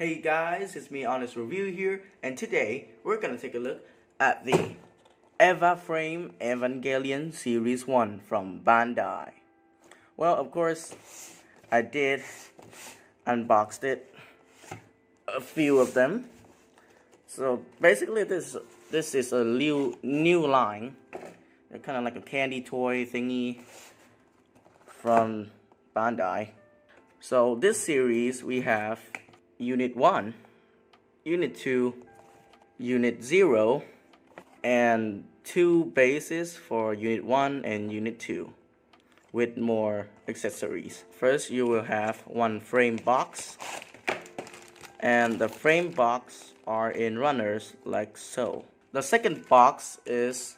Hey guys, it's me Honest Review here, and today we're gonna take a look at the Eva Frame Evangelion Series 1 from Bandai. Well, of course, I did unboxed it, a few of them. So basically this is a new line. They're kind of like a candy toy thingy from Bandai. So this series we have Unit 1, Unit 2, Unit 0, and 2 bases for Unit 1 and Unit 2 with more accessories. First, you will have one frame box, and the frame box are in runners like so. The second box is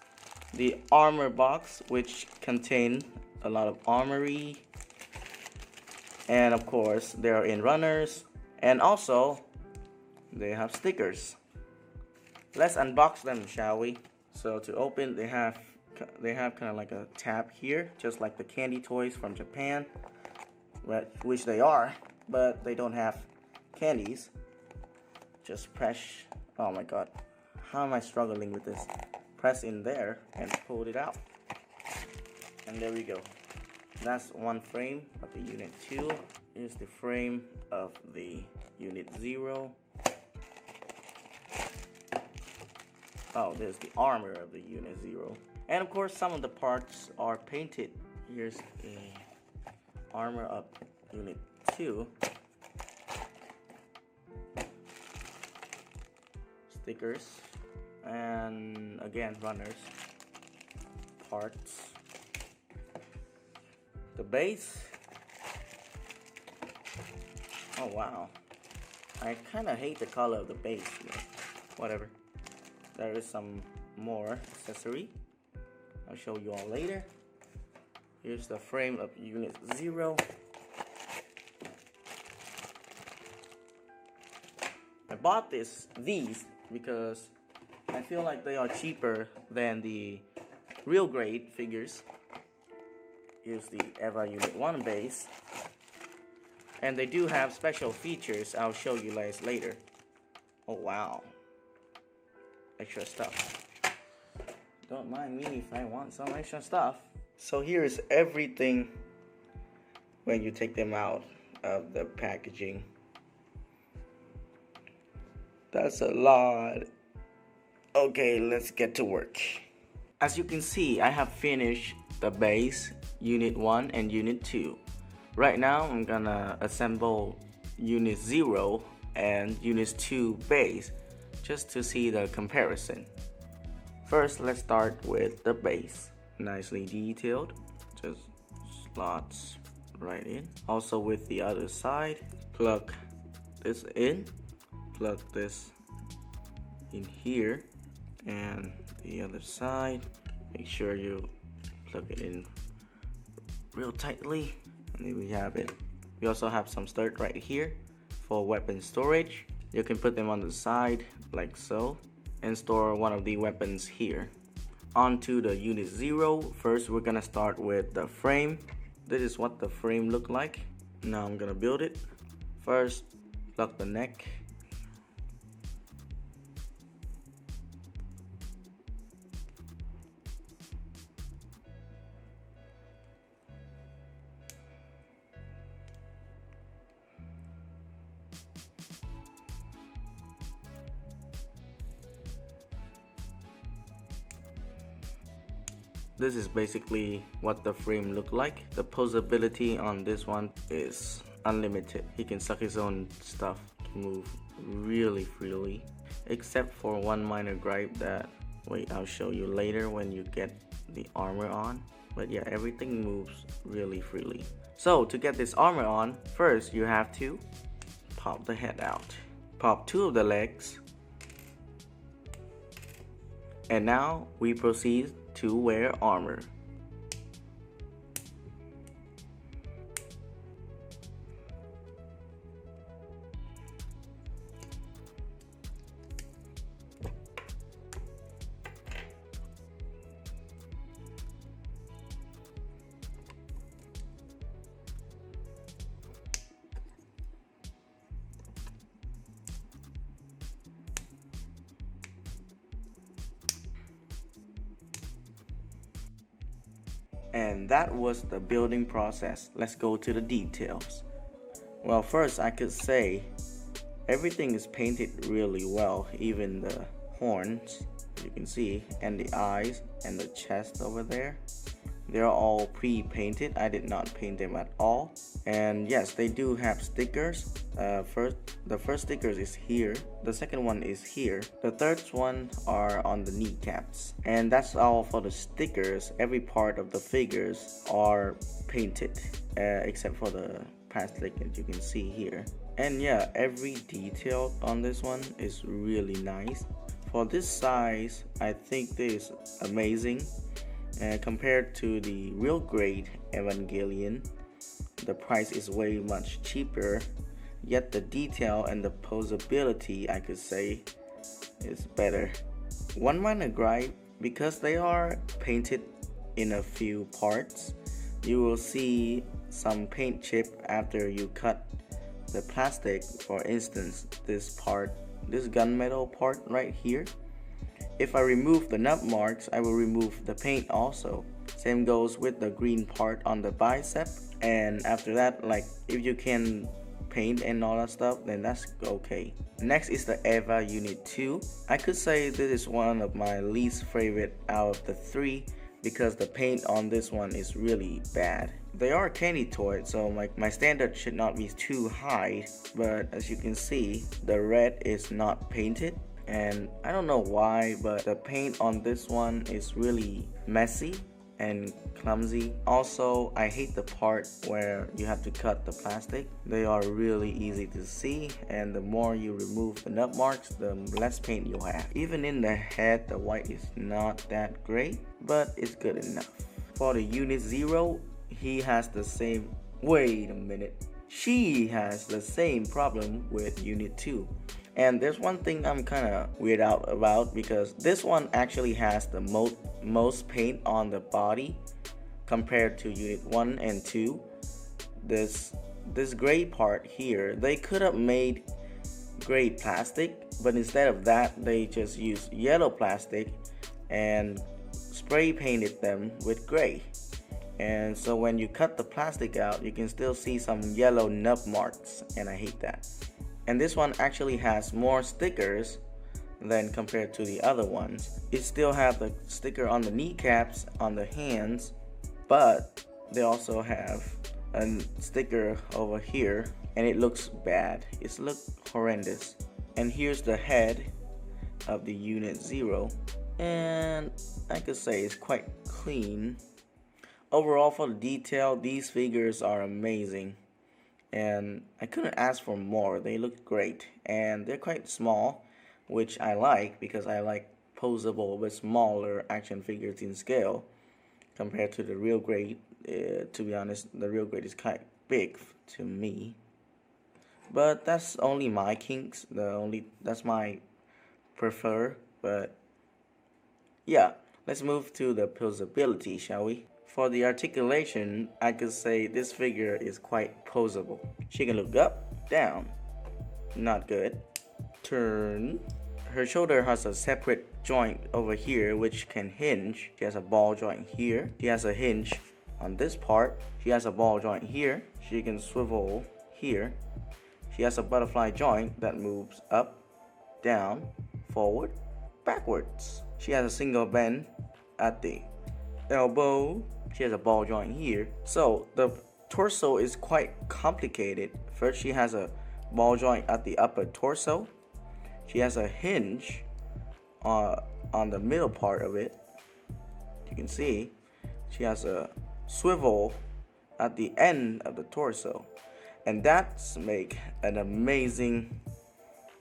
the armor box, which contain a lot of armory, and of course they are in runners. And also, they have stickers. Let's unbox them, shall we? So to open, they have kind of like a tab here, just like the candy toys from Japan, which they are, but they don't have candies. Just press. Oh my God, how am I struggling with this? Press in there and pull it out, and there we go. That's one frame of the Unit 2. Here's the frame of the Unit 0. Oh, there's the armor of the Unit 0. And of course, some of the parts are painted. Here's the armor of Unit 2. Stickers. And again, runners. Parts. The base. Oh wow, I kind of hate the color of the base, but whatever. There is some more accessory. I'll show you all later. Here's the frame of Unit 0. I bought these because I feel like they are cheaper than the real grade figures. Here's the Eva Unit 1 base. And they do have special features I'll show you guys later. Oh wow. Extra stuff. Don't mind me if I want some extra stuff. So here's everything when you take them out of the packaging. That's a lot. Okay, let's get to work. As you can see, I have finished the base, Unit 1 and Unit 2. Right now, I'm gonna assemble Unit 0 and Unit 2 base just to see the comparison. First, let's start with the base. Nicely detailed, just slots right in. Also with the other side, plug this in, plug this in here, and the other side, make sure you plug it in real tightly. And there we have it. We also have some stud right here for weapon storage. You can put them on the side like so and store one of the weapons here. Onto the Unit 0. First, we're gonna start with the frame. This is what the frame look like. Now I'm gonna build it. First, plug the neck. This is basically what the frame look like. The posability on this one is unlimited. He can suck his own stuff, move really freely, except for one minor gripe that, wait, I'll show you later when you get the armor on. But yeah, everything moves really freely. So to get this armor on, first you have to pop the head out, pop 2 of the legs, and now we proceed to wear armor. And that was the building process. Let's go to the details. Well, first I could say everything is painted really well, even the horns, you can see, and the eyes and the chest over there. They're all pre-painted. I did not paint them at all. And yes, they do have stickers. The first stickers is here. The second one is here. The third one are on the kneecaps. And that's all for the stickers. Every part of the figures are painted, except for the plastic that you can see here. And yeah, every detail on this one is really nice. For this size, I think this is amazing. Compared to the real grade Evangelion, the price is way much cheaper, yet the detail and the posability, I could say, is better. One minor gripe, because they are painted in a few parts, you will see some paint chip after you cut the plastic. For instance, this gunmetal part right here. If I remove the nub marks, I will remove the paint also. Same goes with the green part on the bicep. And after that, like, if you can paint and all that stuff, then that's okay. Next is the Eva Unit 2. I could say this is one of my least favorite out of the three, because the paint on this one is really bad. They are candy toys, so my standard should not be too high, but as you can see, the red is not painted. And I don't know why, but the paint on this one is really messy and clumsy. Also, I hate the part where you have to cut the plastic. They are really easy to see, and the more you remove the nub marks, the less paint you'll have. Even in the head, the white is not that great, but it's good enough. For the Unit 0, he has the same... Wait a minute. She has the same problem with Unit 2. And there's one thing I'm kind of weird out about, because this one actually has the most paint on the body compared to Unit 1 and 2. This gray part here, they could have made gray plastic, but instead of that, they just used yellow plastic and spray painted them with gray. And so when you cut the plastic out, you can still see some yellow nub marks, and I hate that. And this one actually has more stickers than compared to the other ones. It still have the sticker on the kneecaps, on the hands, but they also have a sticker over here, and it looks bad. It looks horrendous. And here's the head of the Unit 0, and I could say it's quite clean. Overall, for the detail, these figures are amazing, and I couldn't ask for more. They look great, and they're quite small, which I like, because I like posable but smaller action figures in scale compared to the real grade. To be honest, the real grade is quite big to me, but that's only my kinks. That's my prefer. But yeah, let's move to the posability, shall we? For the articulation, I could say this figure is quite posable. She can look up, down, not good. Turn. Her shoulder has a separate joint over here which can hinge. She has a ball joint here. She has a hinge on this part. She has a ball joint here. She can swivel here. She has a butterfly joint that moves up, down, forward, backwards. She has a single bend at the elbow. She has a ball joint here. So the torso is quite complicated. First, she has a ball joint at the upper torso. She has a hinge on the middle part of it. You can see she has a swivel at the end of the torso, and that's make an amazing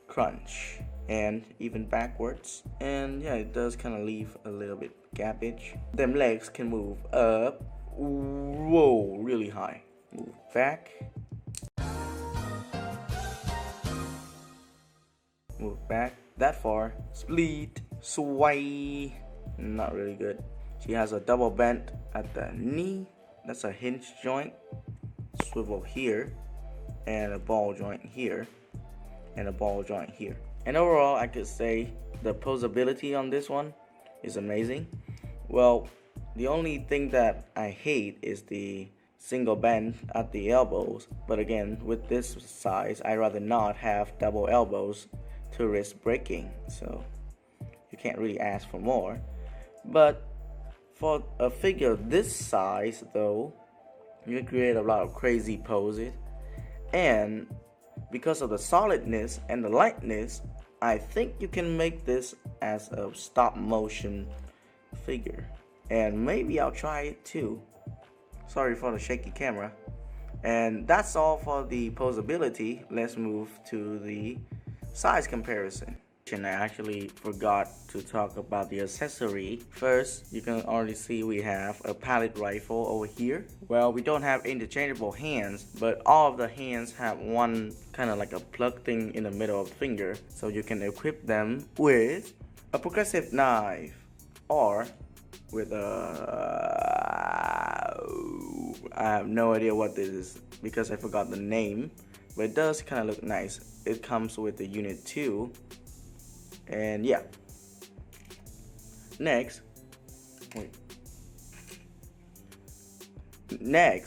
crunch, and even backwards. And yeah, it does kind of leave a little bit gappage. Them legs can move up, whoa, really high. Move back, move back that far, split, sway. Not really good. She has a double bend at the knee. That's a hinge joint. Swivel here, and a ball joint here, and a ball joint here. And overall, I could say the posability on this one is amazing. Well, The only thing that I hate is the single bend at the elbows, but again, with this size, I'd rather not have double elbows to risk breaking, so you can't really ask for more. But for a figure this size though, you can create a lot of crazy poses, and because of the solidness and the lightness, I think you can make this as a stop motion figure, and maybe I'll try it too. Sorry for the shaky camera. And that's all for the posability. Let's move to the size comparison. I actually forgot to talk about the accessory. First, you can already see we have a pallet rifle over here. Well, we don't have interchangeable hands, but all of the hands have one kind of like a plug thing in the middle of the finger, so you can equip them with a progressive knife or with I have no idea what this is because I forgot the name, but it does kind of look nice. It comes with the Unit 2. And yeah. Next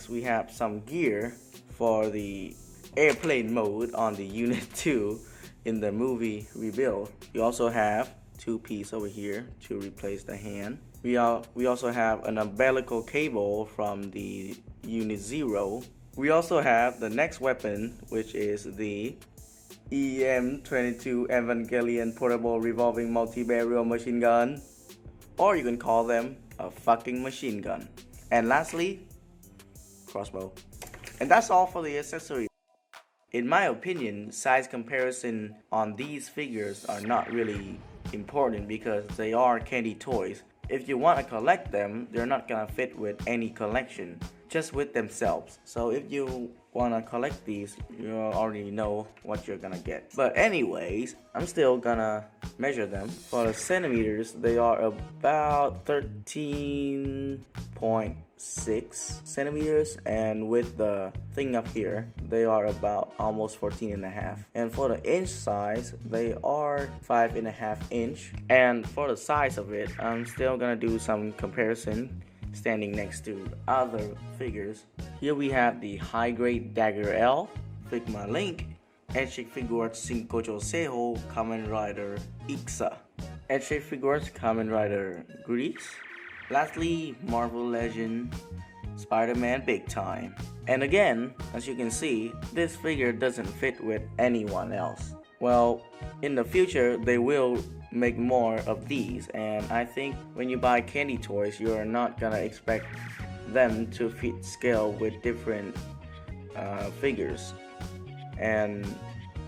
we have some gear for the airplane mode on the Unit 2 in the movie rebuild. We also have two pieces over here to replace the hand. We also have an umbilical cable from the Unit 0. We also have the next weapon, which is the EM-22 Evangelion portable revolving multi-barrel machine gun, or you can call them a fucking machine gun. And lastly, crossbow. And that's all for the accessories. In my opinion, size comparison on these figures are not really important because they are candy toys. If you want to collect them, they're not gonna fit with any collection, just with themselves. So if you want to collect these, you already know what you're gonna get. But anyways, I'm still gonna measure them. For the centimeters, they are about 13.6 centimeters, and with the thing up here, they are about almost 14.5. And for the inch size, they are 5.5 inch. And for the size of it, I'm still gonna do some comparison standing next to other figures. Here we have the high-grade Dagger L, Figma Link, Action Figures Cinco Joseho, Kamen Rider Ixa, Action Figures Kamen Rider Grease, lastly Marvel Legend Spider-Man Big Time. And again, as you can see, this figure doesn't fit with anyone else. Well, in the future, they will make more of these, and I think when you buy candy toys, you're not gonna expect them to fit scale with different figures. And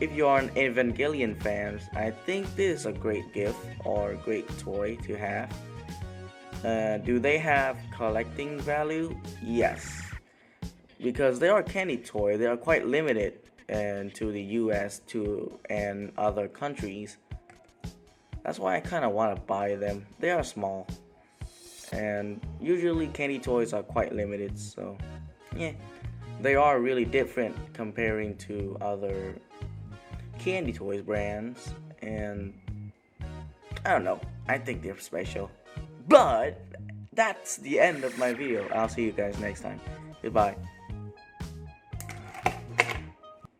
if you are an Evangelion fan, I think this is a great gift or great toy to have. Do they have collecting value? Yes, because they are candy toy. They are quite limited and to the US and other countries. That's why I kind of want to buy them. They are small, and usually candy toys are quite limited, so yeah, they are really different comparing to other candy toys brands, and I don't know, I think they're special. But that's the end of my video. I'll see you guys next time. Goodbye.